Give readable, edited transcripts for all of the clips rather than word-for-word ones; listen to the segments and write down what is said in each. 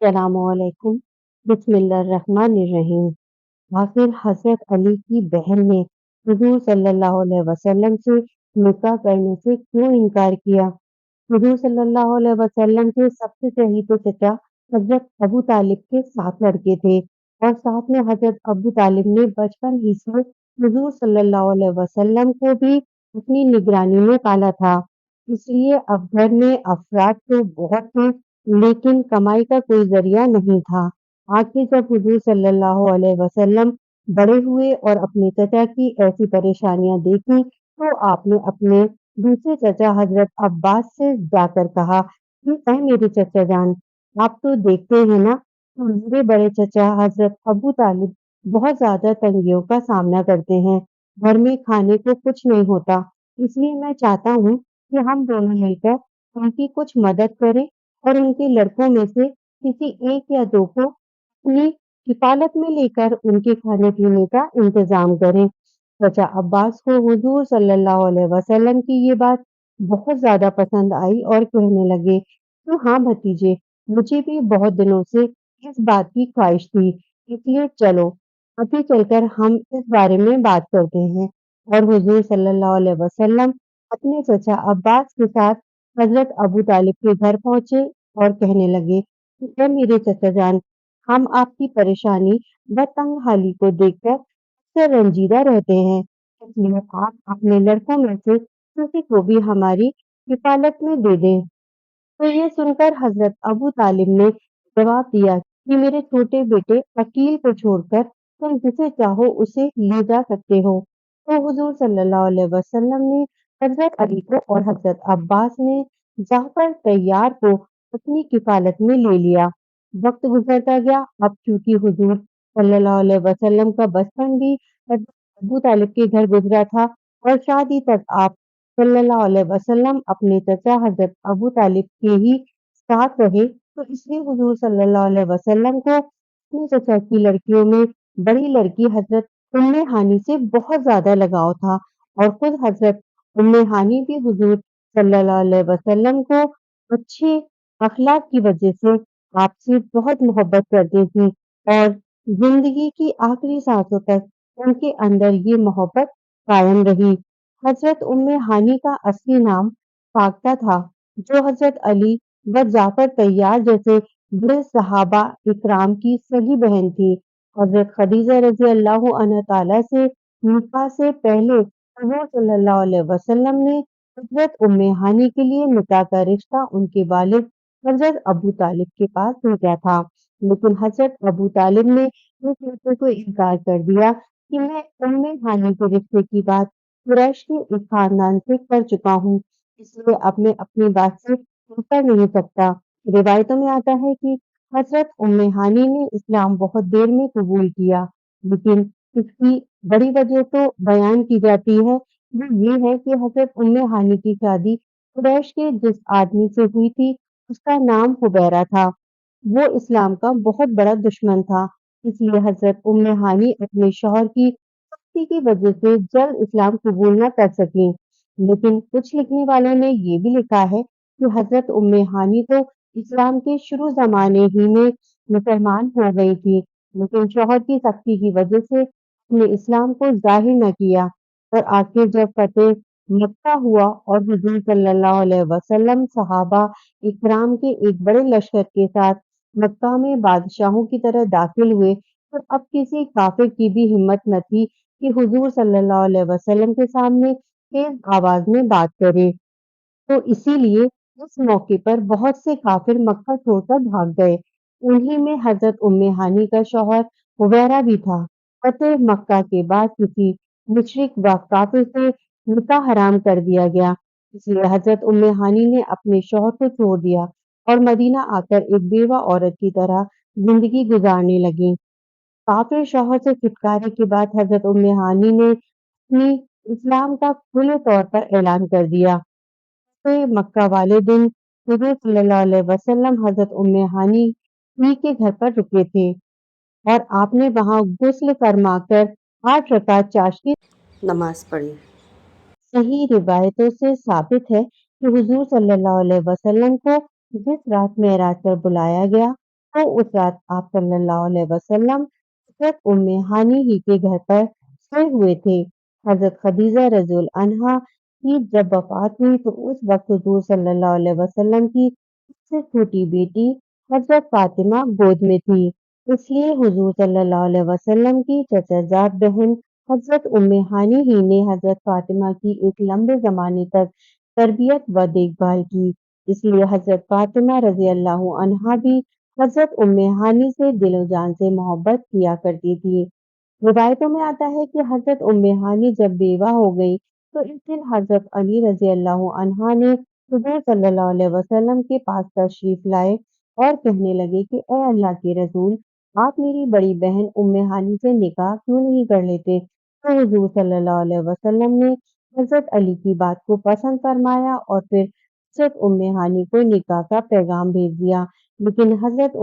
अस्सलामुअलैकुम बिस्मिल्लाहिर्रहमानिर्रहीम। आखिर हज़रत अली की बहन ने हुज़ूर सल्लल्लाहु अलैहि वसल्लम से निकाह करने से क्यों इनकार किया? हुज़ूर सल्लल्लाहु अलैहि वसल्लम के सबसे चहेते चचा हज़रत अबू तालिब के 7 लड़के थे और साथ में हज़रत अबू तालिब ने बचपन ही से हुज़ूर सल्लल्लाहु अलैहि वसल्लम को भी अपनी निगरानी में पाला था। इसलिए अब घर में अफ़राद तो बहुत थे, लेकिन कमाई का कोई ज़रिया नहीं था। आखिर जब हुज़ूर सल्लल्लाहु अलैहि वसल्लम बड़े हुए और अपने चचा की ऐसी परेशानियाँ देखी, तो आपने अपने दूसरे चचा हज़रत अब्बास से जाकर कहा कि ऐ मेरे चचा जान, आप तो देखते हैं ना कि मेरे बड़े चचा हज़रत अबू तालिब बहुत ज़्यादा तंगियों का सामना करते हैं। घर में खाने को कुछ नहीं होता, इसलिए मैं चाहता हूँ कि हम दोनों मिलकर उनकी कुछ मदद करें और उनके लड़कों में से किसी एक या 2 को अपनी किफ़ालत में लेकर उनके खाने-पीने का इंतज़ाम करें। चाचा अब्बास को हुज़ूर सल्लल्लाहु अलैहि वसल्लम की ये बात बहुत ज़्यादा पसंद आई और कहने लगे कि हाँ भतीजे, मुझे भी बहुत दिनों से इस बात की ख्वाहिश थी, इसलिए चलो अभी चलकर हम इस बारे में बात करते हैं। और हुज़ूर सल्लल्लाहु अलैहि वसल्लम अपने चचा अब्बास के साथ हज़रत अबू तालिब के घर पहुँचे और कहने लगे कि ऐ मेरे चचा जान, हम आपकी परेशानी व तंगहाली को देखकर अक्सर रंजीदा रहते हैं, इसलिए आप अपने लड़कों में से किसी को भी हमारी किफ़ालत में दे दें। तो ये सुनकर हज़रत अबू तालिब ने जवाब दिया कि मेरे छोटे बेटे अकील को छोड़कर तुम जिसे चाहो उसे ले जा सकते हो। तो हुज़ूर सल्लल्लाहु अलैहि वसल्लम ने हज़रत अली को और हज़रत अब्बास ने जाफ़र तैयार को अपनी किफ़ालत में ले लिया। वक़्त गुज़रता गया, अब चूँकि हुज़ूर सल्लल्लाहु अलैहि वसल्लम का बचपन भी हज़रत अबू तालिब के घर गुज़रा था और शादी तक आप सल्लल्लाहु अलैहि वसल्लम अपने चचा हज़रत अबू तालिब के ही साथ रहे, तो इसलिए हुज़ूर सल्लल्लाहु अलैहि वसल्लम को अपने चचा की लड़कियों में बड़ी लड़की हज़रत उम्मे हानी से बहुत ज़्यादा लगाव था और खुद हज़रत उम्मे हानी भी हुज़ूर सल्लल्लाहु अलैहि वसल्लम को अच्छे अखलाक की वजह से आपसे बहुत मोहब्बत करती थी और ज़िंदगी की आखिरी सांसों तक उनके अंदर ये मोहब्बत कायम रही। हज़रत उम्मे हानी का असली नाम फाख्ता था, जो हज़रत अली व जाफ़र तैयार जैसे बड़े सहाबा इकराम की सगी बहन थी। हज़रत खदीजा रज़ी अल्लाहु अन्हा ताला से निकाह से पहले हुज़ूर सल्लल्लाहु अलैहि वसल्लम ने हज़रत उम्मे हानी के लिए निकाह का रिश्ता उनके वालिद हज़रत अबू तालिब के पास भेजा था। लेकिन हज़रत अबू तालिब ने इस रिश्ते को इनकार कर दिया कि मैं उम्मे हानी के रिश्ते की बात कुरैश के एक खानदान से कर चुका हूँ, इसलिए अब मैं अपनी बात से मुकर नहीं सकता। रिवायतों में आता है कि हज़रत उम्मे हानी ने इस्लाम बहुत देर में कबूल किया, लेकिन इसकी बड़ी वजह तो बयान की जाती है, वो ये है कि हज़रत उम्मे हानी की शादी कुरैश के जिस आदमी से हुई थी, उसका नाम हुबैरा था। वो इस्लाम का बहुत बड़ा दुश्मन था, इसलिए हज़रत उम्मे हानी अपने शौहर की सख्ती की वजह से जल्द इस्लाम कबूल न कर सकीं। लेकिन कुछ लिखने वालों ने ये भी लिखा है कि हज़रत उम्मे हानी तो इस्लाम के शुरू ज़माने ही में मुसलमान हो गई थी, लेकिन शौहर की सख्ती की वजह से अपने इस्लाम को ज़ाहिर न किया और आखिर जब फ़तेह मक्का हुआ और हुज़ूर सल्लल्लाहु अलैहि वसल्लम सहाबा इकराम के एक बड़े लश्कर के साथ मक्का में बादशाहों की तरह दाखिल हुए, तो अब किसी काफ़िर की भी हिम्मत न थी कि हुज़ूर सल्लल्लाहु अलैहि वसल्लम के सामने तेज़ आवाज़ में बात करे। तो इसीलिए उस मौके पर बहुत से काफ़िर मक्का छोड़कर भाग गए। उन्हीं में हज़रत उम्मे हानी का शौहर हुबैरा भी था। फ़तेह मक्का के बाद किसी मुशरिक व काफ़िर से निकाह हराम कर दिया गया। इसलिए हज़रत उम्मे हानी ने अपने शौहर को छोड़ दिया और मदीना आकर एक बेवा औरत की तरह ज़िंदगी गुज़ारने लगीं। काफ़िर शौहर से छुटकारे के बाद हज़रत उम्मे हानी ने अपनी इस्लाम का खुले तौर पर ऐलान कर दिया। से मक्का वाले दिन हुज़ूर सल्लल्लाहु अलैहि वसल्लम हज़रत उम्मे हानी ही के घर पर रुके थे और आपने वहाँ गुस्ल फरमाकर 8 रकात चाश्ती नमाज़ पढ़ी। सही रिवायतों से साबित है कि हुज़ूर सल्लल्लाहु अलैहि वसल्लम को जिस रात मेराज पर बुलाया गया, तो उस रात आप सल्लल्लाहु अलैहि वसल्लम हज़रत उम्मे हानी ही के घर पर सोए हुए थे। हज़रत खदीजा रज़ियल्लाहु अन्हा की जब वफ़ात हुई तो उस वक़्त हुज़ूर सल्लल्लाहु अलैहि वसल्लम की सबसे छोटी बेटी हज़रत फ़ातिमा गोद में थी। इसलिए हुज़ूर सल्लल्लाहु अलैहि वसल्लम की चचेज़ाद बहन हज़रत उम्मे हानी ही ने हज़रत फ़ातिमा की एक लंबे ज़माने तक तरबियत व देखभाल की। इसलिए हज़रत फ़ातिमा रज़ियल्लाहु अन्हा भी हज़रत उम्मे हानी से दिलो-जान से मोहब्बत किया करती थी। रिवायतों में आता है कि हज़रत उम्मे हानी जब बेवा हो गई, तो एक दिन हज़रत अली रज़ियल्लाहु अन्हा ने हुज़ूर सल्लल्लाहु अलैहि वसल्लम के पास तशरीफ़ लाए और कहने लगे कि ए अल्लाह के रसूल, आप मेरी बड़ी बहन उम्मे हानी से निकाह क्यों नहीं कर लेते? तो हुज़ूर सल्लल्लाहु अलैहि वसल्लम ने हज़रत अली की बात को पसंद फरमाया और फिर हज़रत उम्मे हानी को निकाह का पैगाम भेज दिया। लेकिन हज़रत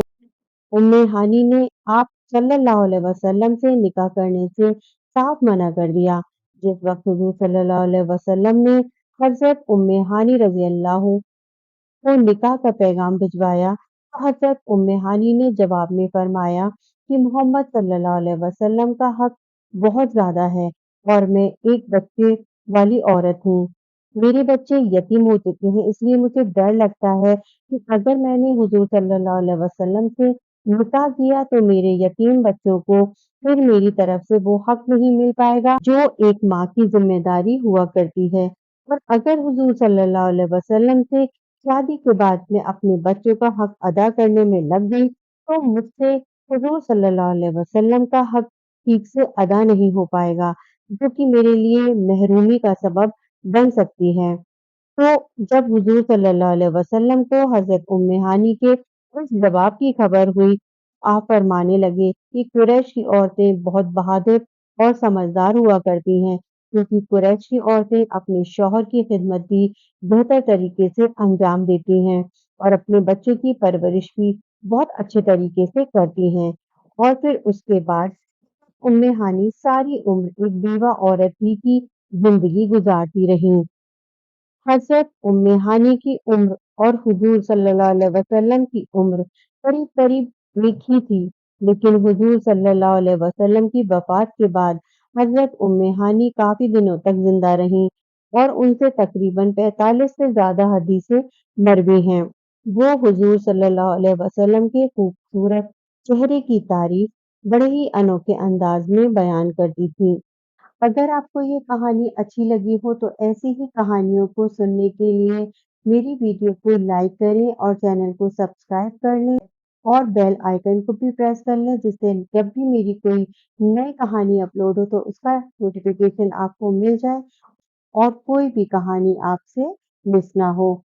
उम्मे हानी ने आप सल्लल्लाहु अलैहि वसल्लम से निकाह करने से साफ मना कर दिया। जिस वक़्त हुज़ूर सल्लल्लाहु अलैहि वसल्लम ने हज़रत उम्मे हानी रज़ियल्लाहु को निकाह का पैगाम भिजवाया, तो हज़रत उम्मे हानी ने जवाब में फरमाया कि मोहम्मद सल्लल्लाहु अलैहि वसल्लम का हक़ बहुत ज़्यादा है और मैं एक बच्चे वाली औरत हूँ। मेरे बच्चे यतीम हो चुके हैं, इसलिए मुझे डर लगता है कि अगर मैंने हुज़ूर सल्लल्लाहु अलैहि वसल्लम से निकाह किया तो मेरे यतीम बच्चों को फिर मेरी तरफ से वो हक़ नहीं मिल पाएगा जो एक माँ की ज़िम्मेदारी हुआ करती है। और अगर हुज़ूर सल्लल्लाहु अलैहि वसल्लम से शादी के बाद मैं अपने बच्चों का हक़ अदा करने में लग गई, तो मुझसे हुज़ूर सल्लल्लाहु अलैहि वसल्लम का हक़ ठीक से अदा नहीं हो पाएगा, जो कि मेरे लिए महरूमी का सबब बन सकती है। तो जब हुज़ूर सल्लल्लाहु अलैहि वसल्लम को हज़रत उम्मे हानी के इस जवाब की खबर हुई, आप फरमाने लगे कि कुरैश की औरतें बहुत बहादुर और समझदार हुआ करती हैं, क्योंकि कुरैश की औरतें अपने शौहर की खिदमत भी बेहतर तरीके से अंजाम देती हैं और अपने बच्चों की परवरिश भी बहुत अच्छे तरीके से करती हैं। और फिर उसके बाद उम्मे हानी सारी उम्र एक बेवा औरत ही की ज़िंदगी गुज़ारती रहीं। हज़रत उम्मे हानी की उम्र और हुज़ूर सल्लल्लाहु अलैहि वसल्लम की उम्र करीब-करीब एक ही थी, लेकिन हुज़ूर सल्लल्लाहु अलैहि वसल्लम की वफ़ात के बाद हज़रत उम्मे हानी काफ़ी दिनों तक ज़िंदा रहीं और उनसे तकरीबन 45 से ज़्यादा हदीसें मरवी हैं। वो हुज़ूर सल्लल्लाहु अलैहि वसल्लम के खूबसूरत चेहरे की तारीफ़ बड़े ही अनोखे अंदाज़ में बयान करती थीं। अगर आपको ये कहानी अच्छी लगी हो तो ऐसी ही कहानियों को सुनने के लिए मेरी वीडियो को लाइक करें और चैनल को सब्सक्राइब कर लें और बेल आइकन को भी प्रेस कर लें जिससे जब भी मेरी कोई नई कहानी अपलोड हो तो उसका नोटिफिकेशन आपको मिल जाए और कोई भी कहानी आपसे मिस ना हो।